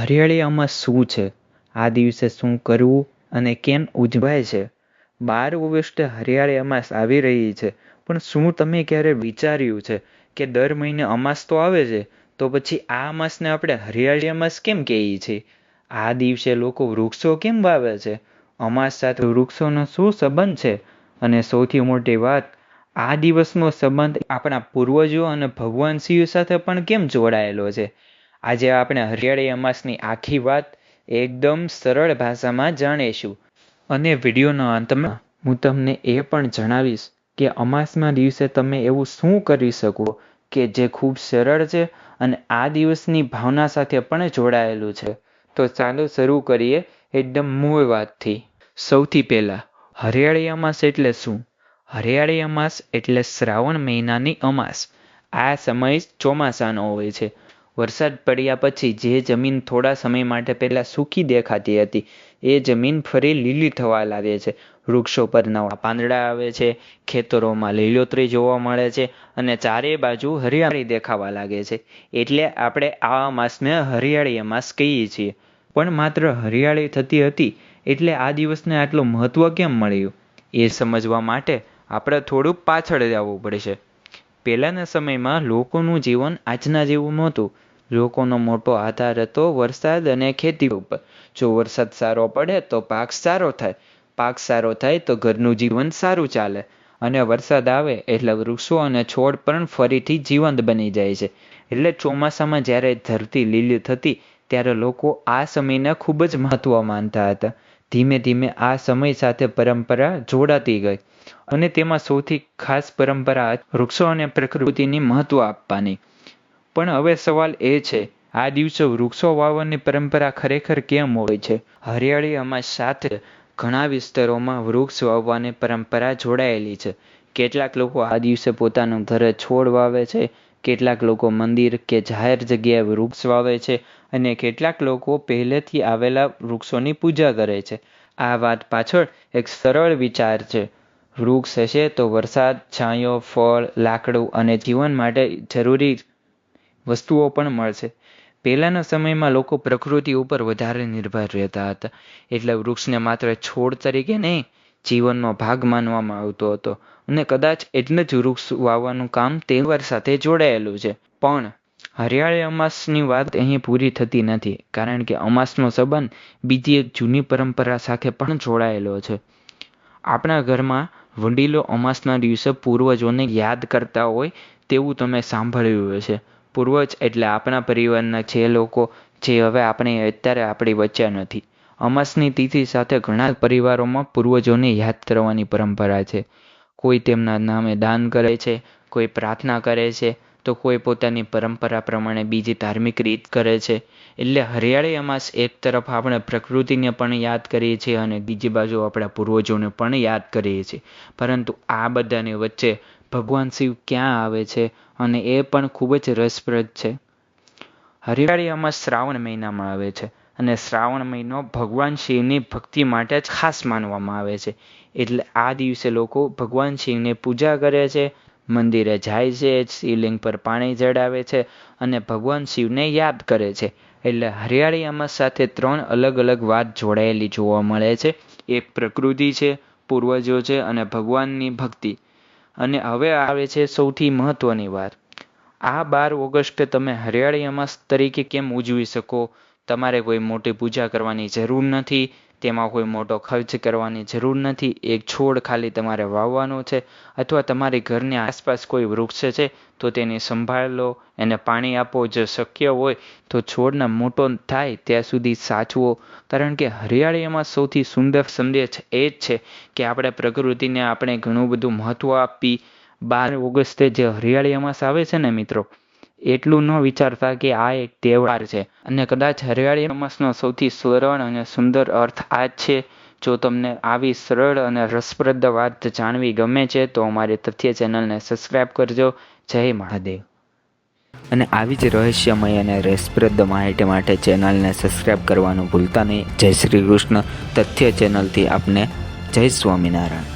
હરિયાળી અમાસ શું છે? આ દિવસે શું કરવું અને કેમ ઉજવાય છે? 12 ઓગસ્ટે હરિયાળી અમાસ આવી રહી છે, પણ શું તમે ક્યારે વિચાર્યું છે કે દર મહિને અમાસ તો આવે છે, તો પછી આ અમાસને આપણે હરિયાળી અમાસ કેમ કહીએ છીએ? આ દિવસે લોકો વૃક્ષો કેમ વાવે છે? અમાસ સાથે વૃક્ષોનો શું સંબંધ છે? અને સૌથી મોટી વાત, આ દિવસનો સંબંધ આપણા પૂર્વજો અને ભગવાન શિવ સાથે પણ કેમ જોડાયેલો છે? આજે આપણે હરિયાળી અમાસની આખી વાત એકદમ સરળ ભાષામાં જાણીશું. અને વિડીયોના અંતમાં હું તમને એ પણ જણાવીશ કે અમાસના દિવસે તમે એવું શું કરી શકો કે જે ખૂબ સરળ છે અને આ દિવસની ભાવના સાથે પણ જોડાયેલું છે. તો ચાલો શરૂ કરીએ એકદમ મૂળ વાતથી. સૌથી પહેલાં, હરિયાળી અમાસ એટલે શું? હરિયાળી અમાસ એટલે શ્રાવણ મહિનાની અમાસ. આ સમય ચોમાસાનો હોય છે. વરસાદ પડ્યા પછી જે જમીન થોડા સમય માટે પહેલાં સૂકી દેખાતી હતી, એ જમીન ફરી લીલી થવા લાગે છે. વૃક્ષો પર નવા પાંદડા આવે છે, ખેતરોમાં લીલોતરી જોવા મળે છે અને ચારે બાજુ હરિયાળી દેખાવા લાગે છે. એટલે આપણે આ અમાસને હરિયાળી અમાસ કહીએ છીએ. પણ માત્ર હરિયાળી થતી હતી એટલે આ દિવસને આટલું મહત્ત્વ કેમ મળ્યું? એ સમજવા માટે આપણે થોડુંક પાછળ જવું પડશે. પહેલાંના સમયમાં લોકોનું જીવન આજના જેવું નહોતું. લોકોનો મોટો આધાર હતો વરસાદ અને ખેતી ઉપર. જો વરસાદ સારો પડે તો પાક સારો થાય, પાક સારો થાય તો ઘરનું જીવન સારું ચાલે, અને વરસાદ આવે એટલે વૃક્ષો અને છોડ પણ ફરીથી જીવંત બની જાય છે. એટલે ચોમાસામાં જ્યારે ધરતી લીલી થતી ત્યારે લોકો આ સમયને ખૂબ જ મહત્ત્વ માનતા હતા. ધીમે ધીમે આ સમય સાથે પરંપરા જોડાતી ગઈ, અને તેમાં સૌથી ખાસ પરંપરા વૃક્ષો અને પ્રકૃતિની મહત્ત્વ આપવાની. પણ હવે સવાલ એ છે, આ દિવસે વૃક્ષો વાવવાની પરંપરા ખરેખર કેમ હોય છે? હરિયાળી અમાસ સાથે ઘણા વિસ્તારોમાં વૃક્ષ વાવવાની પરંપરા જોડાયેલી છે. કેટલાક લોકો આ દિવસે પોતાનું ઘરે છોડ વાવે છે, કેટલાક લોકો મંદિર કે જાહેર જગ્યાએ વૃક્ષ વાવે છે, અને કેટલાક લોકો પહેલેથી આવેલા વૃક્ષોની પૂજા કરે છે. આ વાત પાછળ એક સરળ વિચાર છે. વૃક્ષ હશે તો વરસાદ, છાંયો, ફળ, લાકડું અને જીવન માટે જરૂરી વસ્તુઓ પણ મળશે. પહેલાંના સમયમાં લોકો પ્રકૃતિ ઉપર વધારે નિર્ભર રહેતા હતા, એટલે વૃક્ષને માત્ર છોડ તરીકે નહીં, જીવનનો ભાગ માનવામાં આવતો હતો. અને કદાચ એટલે જ વૃક્ષ વાવવાનું કામ તહેવાર સાથે જોડાયેલું છે. પણ હરિયાળી અમાસની વાત અહીં પૂરી થતી નથી, કારણ કે અમાસનો સંબંધ બીજી એક જૂની પરંપરા સાથે પણ જોડાયેલો છે. આપણા ઘરમાં વડીલો અમાસના દિવસે પૂર્વજોને યાદ કરતા હોય તેવું તમે સાંભળ્યું હશે. પૂર્વજ એટલે આપણા પરિવારના જે લોકો જે હવે અત્યારે આપણી વચ્ચે નથી. અમાસની તિથિ સાથે ઘણા પરિવારોમાં પૂર્વજોને યાદ કરવાની પરંપરા છે. કોઈ તેમના નામે દાન કરે છે, કોઈ પ્રાર્થના કરે છે, તો કોઈ પોતાની પરંપરા પ્રમાણે બીજી ધાર્મિક રીત કરે છે. એટલે હરિયાળી અમાસ એક તરફ આપણે પ્રકૃતિને પણ યાદ કરીએ છીએ અને બીજી બાજુ આપણા પૂર્વજોને પણ યાદ કરીએ છીએ. પરંતુ આ બધાની વચ્ચે ભગવાન શિવ ક્યાં આવે છે, અને એ પણ ખૂબ જ રસપ્રદ છે. હરિયાળી અમાસ શ્રાવણ મહિનામાં આવે છે, અને શ્રાવણ મહિનો ભગવાન શિવની ભક્તિ માટે જ ખાસ માનવામાં આવે છે. એટલે આ દિવસે લોકો ભગવાન શિવની પૂજા કરે છે, મંદિરે જાય છે, શિવલિંગ પર પાણી ચડાવે છે અને ભગવાન શિવને યાદ કરે છે. એટલે હરિયાળી અમાસ સાથે 3 અલગ અલગ વાત જોડાયેલી જોવા મળે છે. એક પ્રકૃતિ છે, પૂર્વજો છે અને ભગવાનની ભક્તિ. અને હવે આવે છે સૌથી મહત્વની વાત. આ 12 ઓગસ્ટે તમે હરિયાળી અમાસ તરીકે કેમ ઉજવી શકો? તમારે કોઈ મોટી પૂજા કરવાની જરૂર નથી, તેમાં કોઈ મોટો ખર્ચ કરવાની જરૂર નથી. એક છોડ ખાલી તમારે વાવવાનો છે, અથવા તમારી ઘરની આસપાસ કોઈ વૃક્ષ છે તો તેની સંભાળ લો, એને પાણી આપો. જો શક્ય હોય તો છોડને મોટો થાય ત્યાં સુધી સાચવો. કારણ કે હરિયાળીમાં સૌથી સુંદર સંદેશ એ જ છે કે આપણે પ્રકૃતિને આપણે ઘણું બધું મહત્ત્વ આપી. 12 ઓગસ્ટે જે હરિયાળી અમાસ આવે છે ને મિત્રો, એટલું ન વિચારતા કે આ એક તહેવાર છે. અને કદાચ હરિયાળી અમાસનો સૌથી સરળ અને સુંદર અર્થ આ જ છે. જો તમને આવી સરળ અને રસપ્રદ વાત જાણવી ગમે છે તો અમારી તથ્ય ચેનલને સબસ્ક્રાઈબ કરજો. જય મહાદેવ. અને આવી જ રહસ્યમય અને રસપ્રદ માહિતી માટે ચેનલને સબસ્ક્રાઈબ કરવાનું ભૂલતા નહીં. જય શ્રી કૃષ્ણ. તથ્ય ચેનલથી આપને જય સ્વામિનારાયણ.